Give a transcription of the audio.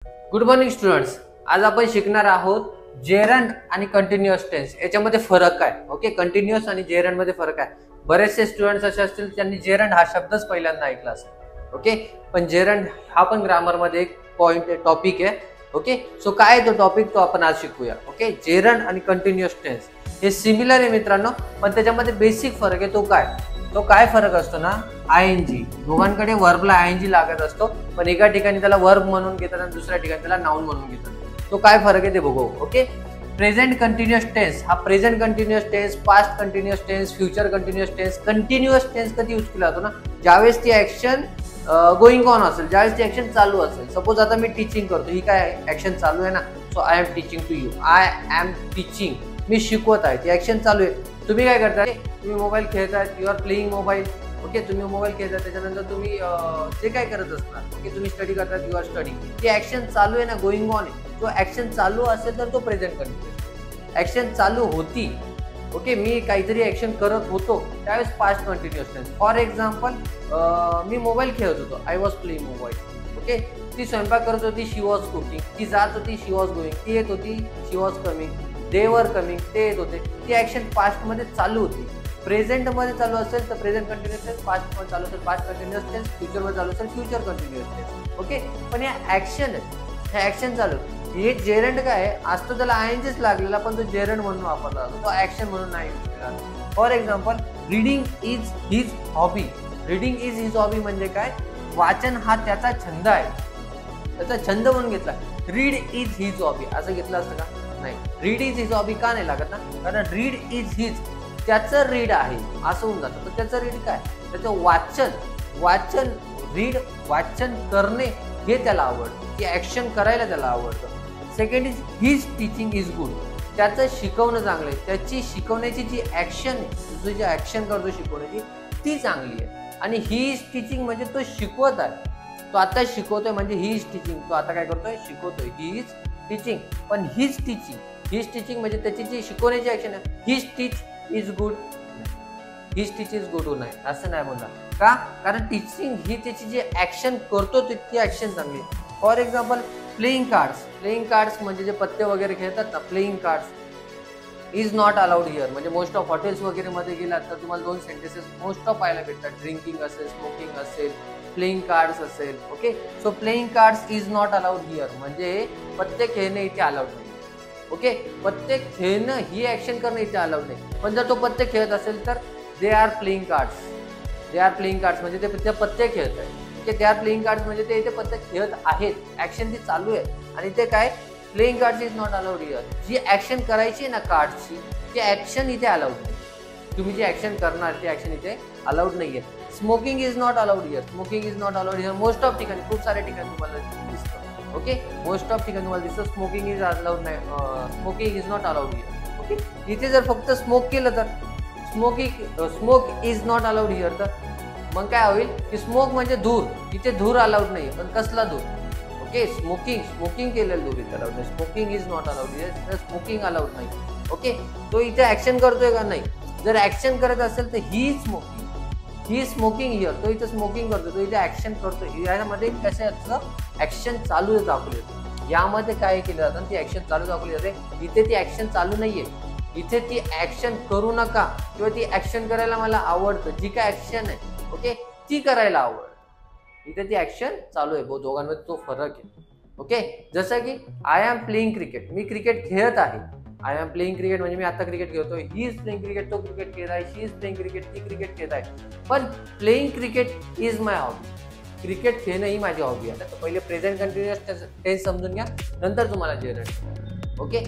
Good morning students. आज आपण शिकणार आहोत जेरंड आणि कंटिन्युअस टेन्स याच्यामध्ये फरक आहे. ओके, कंटिन्युअस आणि जेरंड मध्ये फरक आहे. बरेचसे स्टुडंट्स असे असतील त्यांनी जेरंड हा शब्दच पहिल्यांदा ऐकला असेल. ओके, पण जेरंड हा पण ग्रामर मध्ये एक पॉइंट टॉपिक आहे. ओके, सो काय तो टॉपिक तो आपण आज शिकूया. ओके, जेरंड आणि कंटिन्युअस टेन्स हे सिमिलर आहे मित्रांनो, पण त्याच्यामध्ये बेसिक फरक आहे. तो काय फरक असतो ना, आयएनजी. दोघांकडे वर्बला आयएनजी लागत असतो, पण एका ठिकाणी त्याला वर्ब म्हणून घेतात आणि दुसऱ्या ठिकाणी त्याला नाउन म्हणून घेतात. तो काय फरक आहे ते बघू. ओके, प्रेझेंट कंटिन्युअस टेन्स हा present continuous tense, past continuous tense, future continuous tense. Continuous tense कधी यूज केला जातो ना, ज्यावेळेस ती ऍक्शन गोइंग ऑन असेल, ज्यावेळेस ती ऍक्शन चालू असेल. सपोज आता मी टीचिंग करतो, ही काय ऍक्शन चालू आहे ना, so I am teaching to you. I am teaching, मी शिकवत आहे, ती ऍक्शन चालू आहे. तुम्ही काय करताय, तुम्ही मोबाईल खेळताय, you are playing mobile. Okay, तुम्ही मोबाईल खेळताय, त्याच्यानंतर तुम्ही जे काय करत असणार, ओके, तुम्ही स्टडी करताय, यू आर स्टडी. ती ऍक्शन चालू आहे ना, गोइंग ऑन आहे. तो ऍक्शन चालू असेल तर तो प्रेझेंट कंटिन्युअस. ऍक्शन चालू होती, ओके, मी काहीतरी ऍक्शन करत होतो, त्यावेळेस past continuous tense. For example, मी मोबाईल खेळत होतो, I was playing mobile. Okay, ती स्वयंपाक करत होती, शी वॉज कुकिंग. ती जात होती, शी वॉज गोइंग. ती येत होती, शी was coming. They were coming, ते येत होते. ती ऍक्शन पास्ट मध्ये चालू होती. प्रेझेंट मध्ये चालू असेल तर प्रेझेंट कंटिन्युअस टेन्स, पास्ट मध्ये चालू असेल पास्ट कंटिन्युअस टेन्स, फ्युचर मध्ये चालू असेल फ्युचर कंटिन्युअस टेन्स. ओके, पण या ऍक्शन आहे, हे ऍक्शन चालू. हे जेरंड काय आहे, असतो त्याला आयएनजीच लागलेला, पण तो जेरंड म्हणून वापरला जातो, तो ऍक्शन म्हणून नाही यूज केला. For example, reading is his hobby. Reading is his hobby म्हणजे काय, वाचन हा त्याचा छंद आहे, त्याचा छंद म्हणून घेतला. रीड इज हिज हॉबी असं घेतलं असतं का, नाही. रीड इज हिज हॉबी का नाही लागत ना, कारण रीड इज हिज, त्याचं रीड आहे असं होऊन जातं. तर त्याचं रीड काय, त्याचं वाचन रीड, वाचन करणे हे त्याला आवडतं, ती ऍक्शन करायला त्याला आवडतं. Second is his teaching is good. त्याचं शिकवणं चांगलं आहे, त्याची शिकवण्याची जी ऍक्शन आहे, जो जी ऍक्शन करतो शिकवण्याची, ती चांगली आहे. आणि ही इज टीचिंग म्हणजे तो शिकवत आहे, तो आता शिकवतोय म्हणजे ही इज टीचिंग. तो आता काय करतोय, शिकवतोय, ही इज टीचिंग. पण हिज टीचिंग म्हणजे त्याची जी शिकवण्याची ऍक्शन आहे, his teach is good. His teach is good नाही, असं नाही बोलणार. का, कारण टीचिंग ही त्याची जी ऍक्शन करतो ती ऍक्शन चांगली. फॉर एक्झाम्पल, प्लेइंग कार्ड्स म्हणजे जे पत्ते वगैरे खेळतात ना, playing cards is not allowed here. म्हणजे मोस्ट ऑफ हॉटेल्स वगैरे मध्ये गेलात तर तुम्हाला दोन सेंटेन्सेस मोस्ट ऑफ पाहायला भेटतात. ड्रिंकिंग असेल, स्मोकिंग असेल, प्लेइंग कार्ड्स असेल. Okay, so playing cards is not allowed here म्हणजे पत्ते खेळणे इथे अलाउड नाही. ओके, पत्ते खेळणं ही ऍक्शन करणं इथे अलाउड नाही. पण जर तो पत्ते खेळत असेल तर दे आर प्लेइंग कार्ड्स म्हणजे ते पत्ते खेळत आहेत. Okay, they are playing cards म्हणजे ते इथे पत्ते खेळत आहेत, ऍक्शन ती चालू आहे. आणि ते काय, playing cards is not allowed here. जी ऍक्शन करायची ना कार्ड्सची, ती ऍक्शन इथे अलाउड नाही. तुम्ही जी ऍक्शन करणार ती ऍक्शन इथे अलाउड नाहीये. Smoking is not allowed here. Most of ठिकाणी, खूप साऱ्या ठिकाणी तुम्हाला दिसतं. ओके, मोस्ट ऑफ ठिकाणी तुम्हाला दिसतं स्मोकिंग इज अलाउड नाही, smoking is not allowed here. Okay, इथे जर फक्त स्मोक केलं तर smoke is not allowed here, तर मग काय होईल की स्मोक म्हणजे धूर, इथे धूर अलाउड नाही. पण कसला धूर, ओके, स्मोकिंग केलेलं धूर इथे अलाउड नाही. Smoking is not allowed here, तर स्मोकिंग अलाउड नाही. ओके, तो इथे ऍक्शन करतोय का नाही, जर ऍक्शन करत असेल तर ही स्मोकिंग हिअर, तो इथे स्मोकिंग करतो, तो इथे ऍक्शन करतोय. यामध्ये कशाचं ऍक्शन चालू दाखवली जाते. यामध्ये काय केलं जातं, ती ऍक्शन चालू दाखवली जाते. इथे ती ऍक्शन चालू नाहीये, इथे ती ऍक्शन करू नका किंवा ती ऍक्शन करायला मला आवडतं, जी काय ऍक्शन आहे, ओके, ती करायला आवडतं. इथे ती ऍक्शन चालू आहे. दोघांमध्ये तो फरक आहे. ओके, जसं की I am playing cricket, me cricket खेळत आहे. आय एम प्लेइंग क्रिकेट म्हणजे मी आता क्रिकेट खेळतोय. ही इज प्लेइंग क्रिकेट, तो क्रिकेट खेळत आहे. शी इज प्लेइंग क्रिकेट, ती क्रिकेट खेळत आहे. पण playing cricket is my hobby. Cricket खेळणं ही माझी हॉबी आहे. तर पहिले प्रेझेंट कंटिन्युअस टेन्स समजून घ्या, नंतर तुम्हाला जेरंड. ओके,